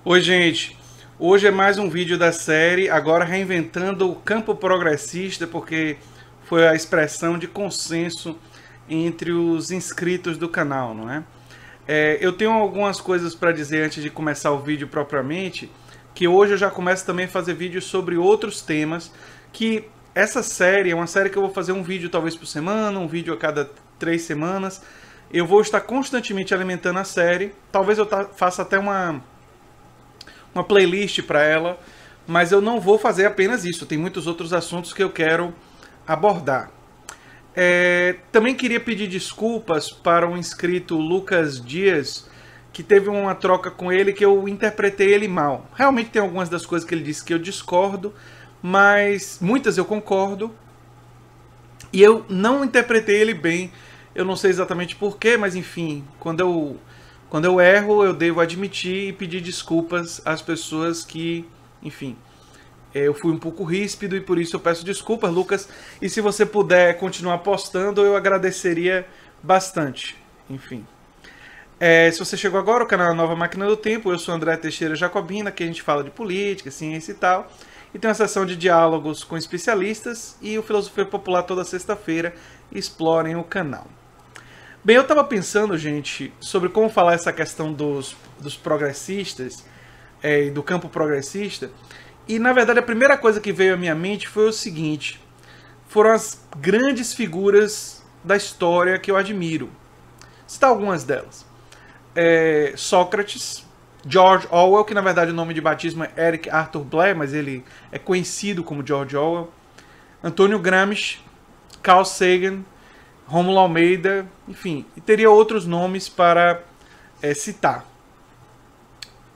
Oi, gente. Hoje é mais um vídeo da série, agora reinventando o campo progressista, porque foi a expressão de consenso entre os inscritos do canal, não é? Eu tenho algumas coisas para dizer antes de começar o vídeo propriamente, que hoje eu já começo também a fazer vídeos sobre outros temas, que essa série é uma série que eu vou fazer um vídeo talvez por semana, um vídeo a cada 3 semanas. Eu vou estar constantemente alimentando a série, talvez eu faça até uma playlist para ela, mas eu não vou fazer apenas isso, tem muitos outros assuntos que eu quero abordar. Também queria pedir desculpas para um inscrito, Lucas Dias, que teve uma troca com ele que eu interpretei ele mal. Realmente tem algumas das coisas que ele disse que eu discordo, mas muitas eu concordo, e eu não interpretei ele bem. Eu não sei exatamente porquê, mas enfim, quando eu erro, eu devo admitir e pedir desculpas às pessoas que, enfim, eu fui um pouco ríspido e por isso eu peço desculpas, Lucas. E se você puder continuar postando, eu agradeceria bastante. Enfim. Se você chegou agora, o canal é Nova Máquina do Tempo. Eu sou André Teixeira Jacobina, aqui a gente fala de política, ciência e tal. E tem uma sessão de diálogos com especialistas e o Filosofia Popular toda sexta-feira. Explorem o canal. Bem, eu estava pensando, gente, sobre como falar essa questão dos progressistas, do campo progressista, e na verdade a primeira coisa que veio à minha mente foi o seguinte: foram as grandes figuras da história que eu admiro. Vou citar algumas delas. Sócrates, George Orwell, que na verdade o nome de batismo é Eric Arthur Blair, mas ele é conhecido como George Orwell, Antônio Gramsci, Carl Sagan, Rômulo Almeida, enfim, e teria outros nomes para citar.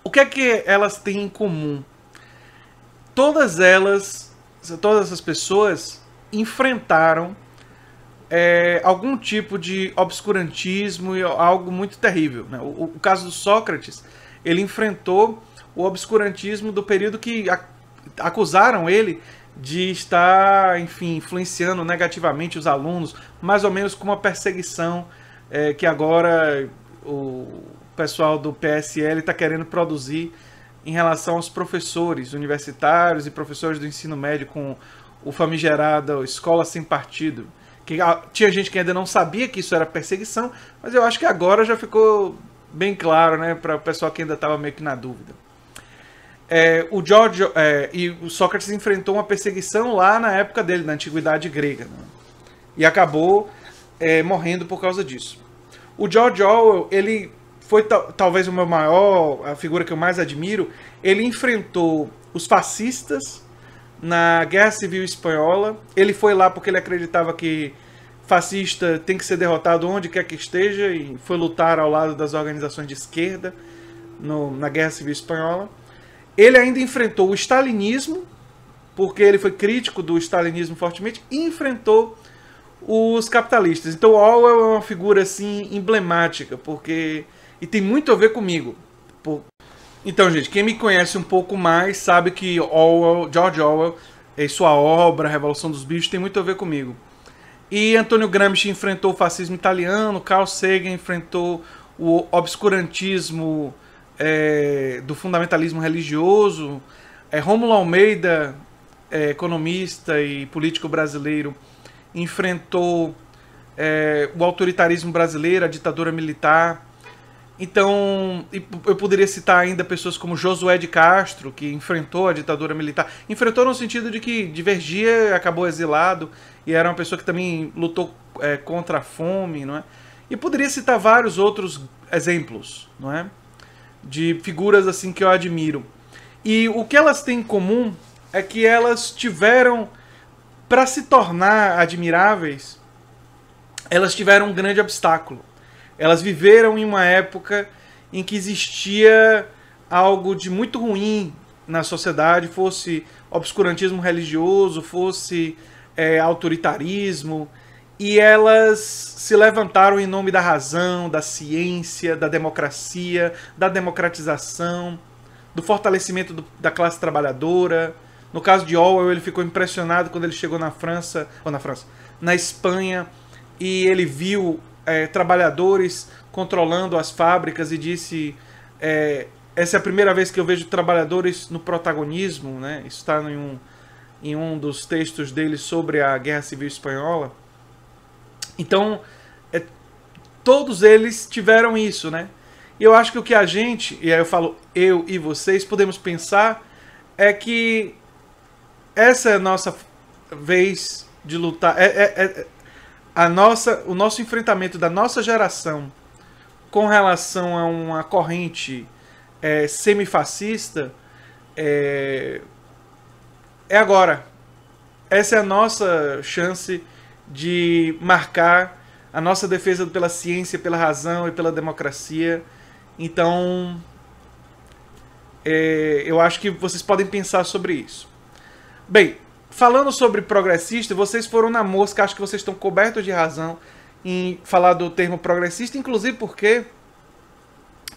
O que é que elas têm em comum? Todas essas pessoas enfrentaram algum tipo de obscurantismo e algo muito terrível, né? O caso do Sócrates, ele enfrentou o obscurantismo do período que acusaram ele de estar, enfim, influenciando negativamente os alunos, mais ou menos como uma perseguição que agora o pessoal do PSL está querendo produzir em relação aos professores universitários e professores do ensino médio com o famigerado Escola Sem Partido. Que tinha gente que ainda não sabia que isso era perseguição, mas eu acho que agora já ficou bem claro, né, para o pessoal que ainda estava meio que na dúvida. O Sócrates enfrentou uma perseguição lá na época dele, na Antiguidade Grega, né? E acabou morrendo por causa disso. O George Orwell, ele foi talvez a figura que eu mais admiro. Ele enfrentou os fascistas na Guerra Civil Espanhola. Ele foi lá porque ele acreditava que fascista tem que ser derrotado onde quer que esteja, e foi lutar ao lado das organizações de esquerda na Guerra Civil Espanhola. Ele ainda enfrentou o stalinismo, porque ele foi crítico do stalinismo fortemente, e enfrentou os capitalistas. Então Orwell é uma figura assim emblemática, e tem muito a ver comigo. Então, gente, quem me conhece um pouco mais sabe que George Orwell e sua obra, A Revolução dos Bichos, tem muito a ver comigo. E Antônio Gramsci enfrentou o fascismo italiano, Carl Sagan enfrentou o obscurantismo do fundamentalismo religioso, Rômulo Almeida, economista e político brasileiro, enfrentou o autoritarismo brasileiro, a ditadura militar. Então, eu poderia citar ainda pessoas como Josué de Castro, que enfrentou a ditadura militar. Enfrentou no sentido de que divergia, acabou exilado, e era uma pessoa que também lutou contra a fome, não é? E poderia citar vários outros exemplos, não é? De figuras assim que eu admiro. E o que elas têm em comum é que elas tiveram, para se tornar admiráveis, elas tiveram um grande obstáculo. Elas viveram em uma época em que existia algo de muito ruim na sociedade, fosse obscurantismo religioso, fosse autoritarismo, e elas se levantaram em nome da razão, da ciência, da democracia, da democratização, do fortalecimento da classe trabalhadora. No caso de Orwell, ele ficou impressionado quando ele chegou na Espanha, e ele viu trabalhadores controlando as fábricas e disse: essa é a primeira vez que eu vejo trabalhadores no protagonismo, né? Isso está em um dos textos dele sobre a Guerra Civil Espanhola. Então, todos eles tiveram isso, né? E eu acho que o que a gente, e aí eu falo eu e vocês, podemos pensar é que essa é a nossa vez de lutar, o nosso enfrentamento da nossa geração com relação a uma corrente semifascista é agora. Essa é a nossa chance de marcar a nossa defesa pela ciência, pela razão e pela democracia. Então, eu acho que vocês podem pensar sobre isso. Bem, falando sobre progressista, vocês foram na mosca, acho que vocês estão cobertos de razão em falar do termo progressista, inclusive porque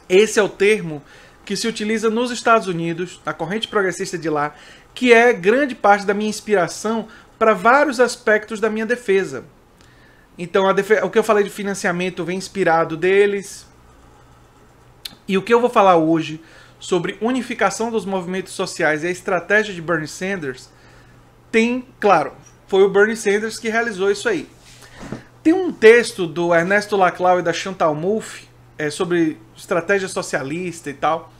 esse é o termo que se utiliza nos Estados Unidos, na corrente progressista de lá, que é grande parte da minha inspiração para vários aspectos da minha defesa. Então, o que eu falei de financiamento vem inspirado deles. E o que eu vou falar hoje sobre unificação dos movimentos sociais e a estratégia de Bernie Sanders claro, foi o Bernie Sanders que realizou isso aí. Tem um texto do Ernesto Laclau e da Chantal Mouffe sobre estratégia socialista e tal,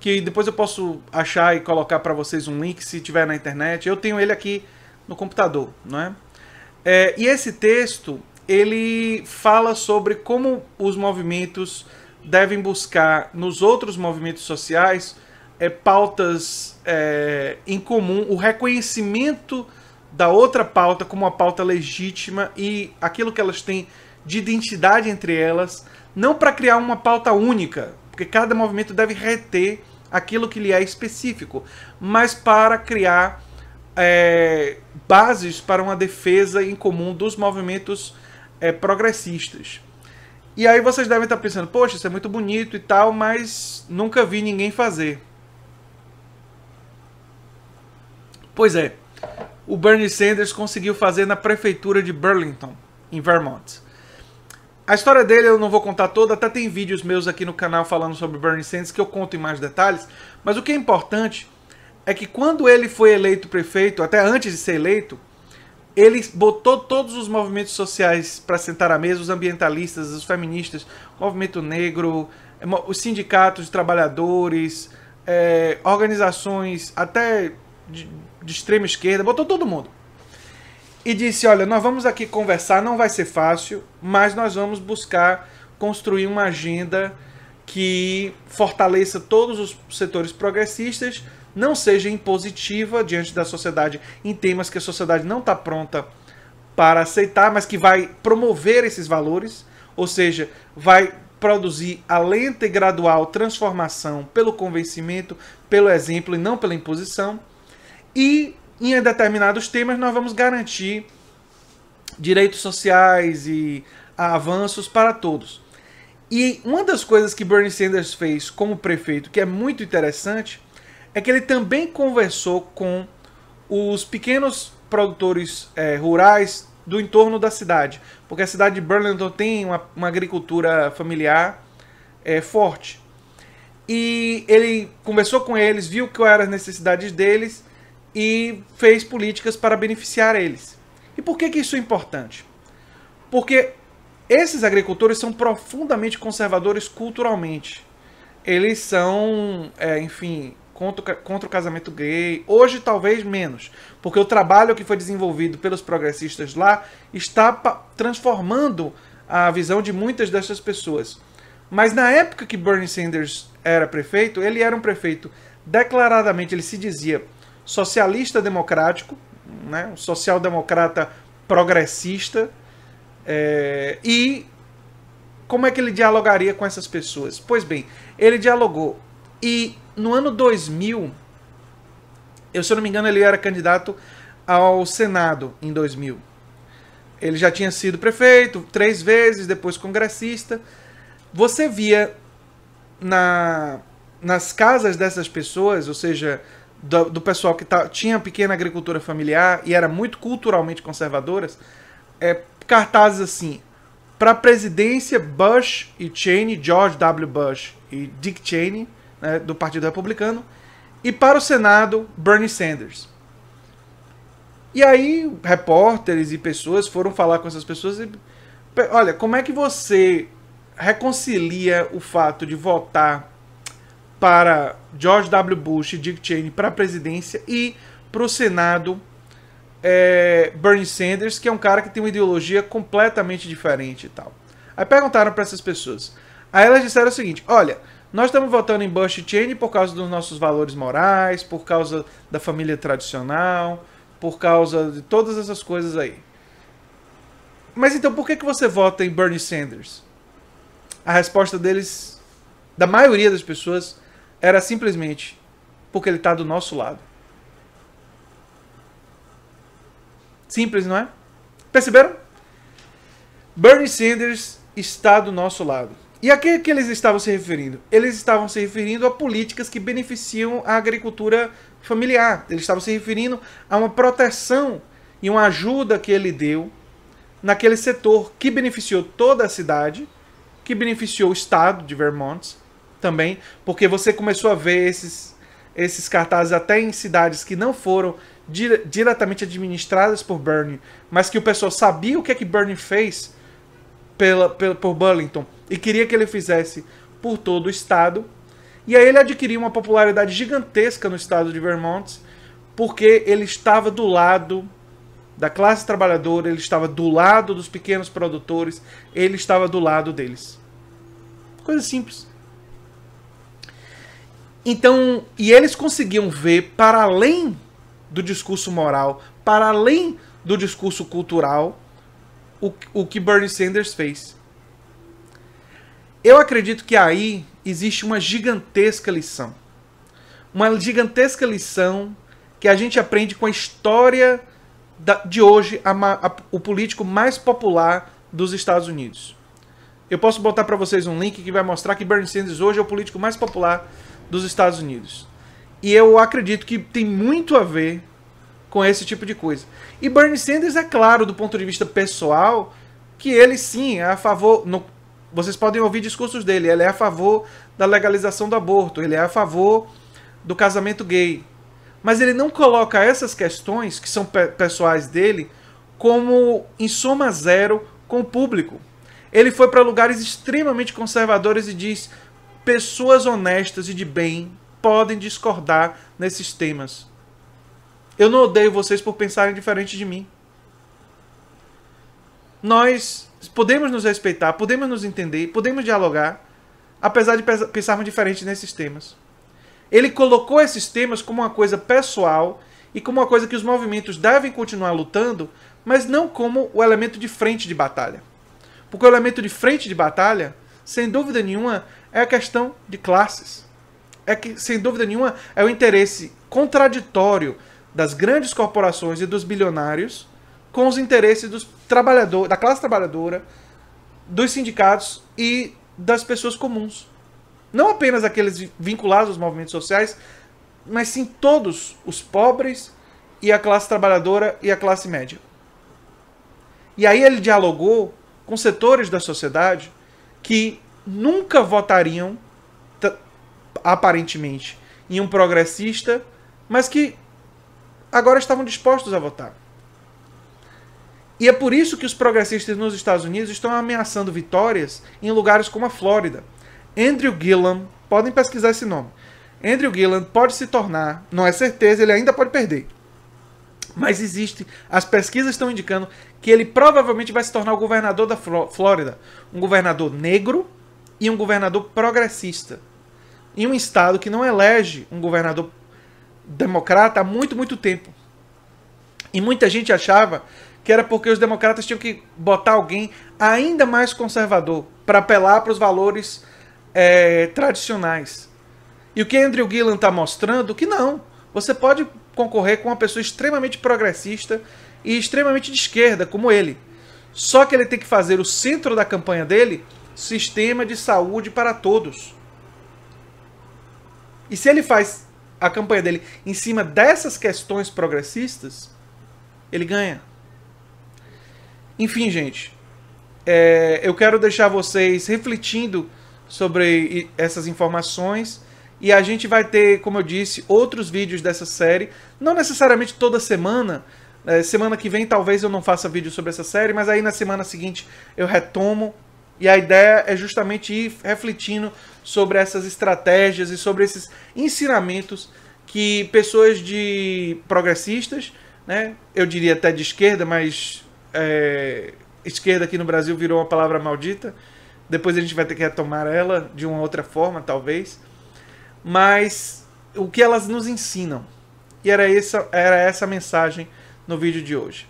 que depois eu posso achar e colocar para vocês um link se tiver na internet. Eu tenho ele aqui no computador, não é? E esse texto, ele fala sobre como os movimentos devem buscar nos outros movimentos sociais pautas em comum, o reconhecimento da outra pauta como uma pauta legítima e aquilo que elas têm de identidade entre elas, não para criar uma pauta única, porque cada movimento deve reter aquilo que lhe é específico, mas para criar bases para uma defesa em comum dos movimentos progressistas. E aí vocês devem estar pensando, poxa, isso é muito bonito e tal, mas nunca vi ninguém fazer. Pois é, o Bernie Sanders conseguiu fazer na prefeitura de Burlington, em Vermont. A história dele eu não vou contar toda, até tem vídeos meus aqui no canal falando sobre Bernie Sanders que eu conto em mais detalhes, mas o que é importante é que quando ele foi eleito prefeito, até antes de ser eleito, ele botou todos os movimentos sociais para sentar à mesa, os ambientalistas, os feministas, o movimento negro, os sindicatos de trabalhadores, organizações até de extrema esquerda, botou todo mundo. E disse, olha, nós vamos aqui conversar, não vai ser fácil, mas nós vamos buscar construir uma agenda que fortaleça todos os setores progressistas, não seja impositiva diante da sociedade em temas que a sociedade não está pronta para aceitar, mas que vai promover esses valores, ou seja, vai produzir a lenta e gradual transformação pelo convencimento, pelo exemplo e não pela imposição. E em determinados temas nós vamos garantir direitos sociais e avanços para todos. E uma das coisas que Bernie Sanders fez como prefeito, que é muito interessante, é que ele também conversou com os pequenos produtores rurais do entorno da cidade. Porque a cidade de Burlington tem uma agricultura familiar forte. E ele conversou com eles, viu quais eram as necessidades deles e fez políticas para beneficiar eles. E por que isso é importante? Porque esses agricultores são profundamente conservadores culturalmente. Eles são, enfim, contra o casamento gay. Hoje talvez menos, porque o trabalho que foi desenvolvido pelos progressistas lá está transformando a visão de muitas dessas pessoas. Mas na época que Bernie Sanders era prefeito, ele era um prefeito declaradamente, ele se dizia socialista democrático, né, um social-democrata progressista, e como é que ele dialogaria com essas pessoas? Pois bem, ele dialogou, e no ano 2000, se eu não me engano, ele era candidato ao Senado em 2000. Ele já tinha sido prefeito 3 vezes, depois congressista. Você via nas casas dessas pessoas, ou seja, do pessoal que tinha pequena agricultura familiar e era muito culturalmente conservadoras, cartazes assim, para a presidência Bush e Cheney, George W. Bush e Dick Cheney, né, do Partido Republicano, e para o Senado, Bernie Sanders. E aí, repórteres e pessoas foram falar com essas pessoas e... Olha, como é que você reconcilia o fato de votar para George W. Bush e Dick Cheney para a presidência e para o Senado Bernie Sanders, que é um cara que tem uma ideologia completamente diferente e tal. Aí perguntaram para essas pessoas. Aí elas disseram o seguinte: olha, nós estamos votando em Bush e Cheney por causa dos nossos valores morais, por causa da família tradicional, por causa de todas essas coisas aí. Mas então por que você vota em Bernie Sanders? A resposta deles, da maioria das pessoas, era simplesmente porque ele está do nosso lado. Simples, não é? Perceberam? Bernie Sanders está do nosso lado. E a que eles estavam se referindo? Eles estavam se referindo a políticas que beneficiam a agricultura familiar. Eles estavam se referindo a uma proteção e uma ajuda que ele deu naquele setor que beneficiou toda a cidade, que beneficiou o estado de Vermont também, porque você começou a ver esses cartazes até em cidades que não foram diretamente administradas por Bernie, mas que o pessoal sabia o que é que Bernie fez por Burlington e queria que ele fizesse por todo o estado. E aí ele adquiriu uma popularidade gigantesca no estado de Vermont, porque ele estava do lado da classe trabalhadora, ele estava do lado dos pequenos produtores, ele estava do lado deles. Coisa simples. Então, e eles conseguiam ver para além do discurso moral, para além do discurso cultural, o que Bernie Sanders fez. Eu acredito que aí existe uma gigantesca lição. Uma gigantesca lição que a gente aprende com a história de hoje, o político mais popular dos Estados Unidos. Eu posso botar para vocês um link que vai mostrar que Bernie Sanders hoje é o político mais popular dos Estados Unidos. E eu acredito que tem muito a ver com esse tipo de coisa. E Bernie Sanders, é claro, do ponto de vista pessoal, que ele sim é a favor... Vocês podem ouvir discursos dele. Ele é a favor da legalização do aborto. Ele é a favor do casamento gay. Mas ele não coloca essas questões, que são pessoais dele, como em soma zero com o público. Ele foi para lugares extremamente conservadores e diz: pessoas honestas e de bem podem discordar nesses temas. Eu não odeio vocês por pensarem diferente de mim. Nós podemos nos respeitar, podemos nos entender, podemos dialogar, apesar de pensarmos diferente nesses temas. Ele colocou esses temas como uma coisa pessoal e como uma coisa que os movimentos devem continuar lutando, mas não como o elemento de frente de batalha. Porque o elemento de frente de batalha, sem dúvida nenhuma, é a questão de classes. Sem dúvida nenhuma, é o interesse contraditório das grandes corporações e dos bilionários com os interesses dos trabalhadores, da classe trabalhadora, dos sindicatos e das pessoas comuns. Não apenas aqueles vinculados aos movimentos sociais, mas sim todos os pobres e a classe trabalhadora e a classe média. E aí ele dialogou com setores da sociedade que nunca votariam, aparentemente, em um progressista, mas que agora estavam dispostos a votar. E é por isso que os progressistas nos Estados Unidos estão ameaçando vitórias em lugares como a Flórida. Andrew Gillum, podem pesquisar esse nome. Andrew Gillum pode se tornar, não é certeza, ele ainda pode perder. Mas existe, as pesquisas estão indicando que ele provavelmente vai se tornar o governador da Flórida. Um governador negro e um governador progressista. Em um estado que não elege um governador democrata há muito, muito tempo. E muita gente achava que era porque os democratas tinham que botar alguém ainda mais conservador para apelar para os valores tradicionais. E o que Andrew Gillum está mostrando que não. Você pode concorrer com uma pessoa extremamente progressista e extremamente de esquerda, como ele. Só que ele tem que fazer o centro da campanha dele, sistema de saúde para todos. E se ele faz a campanha dele em cima dessas questões progressistas, ele ganha. Enfim, gente, eu quero deixar vocês refletindo sobre essas informações E a gente vai ter, como eu disse, outros vídeos dessa série. Não necessariamente toda semana. Semana que vem talvez eu não faça vídeo sobre essa série, mas aí na semana seguinte eu retomo. E a ideia é justamente ir refletindo sobre essas estratégias e sobre esses ensinamentos que pessoas progressistas, né, eu diria até de esquerda, mas esquerda aqui no Brasil virou uma palavra maldita. Depois a gente vai ter que retomar ela de uma outra forma, talvez. Mas o que elas nos ensinam. E era essa a mensagem no vídeo de hoje.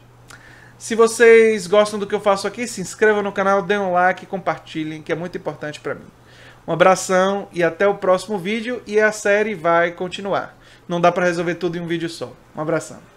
Se vocês gostam do que eu faço aqui, se inscrevam no canal, deem um like e compartilhem, que é muito importante para mim. Um abração e até o próximo vídeo, e a série vai continuar. Não dá para resolver tudo em um vídeo só. Um abração.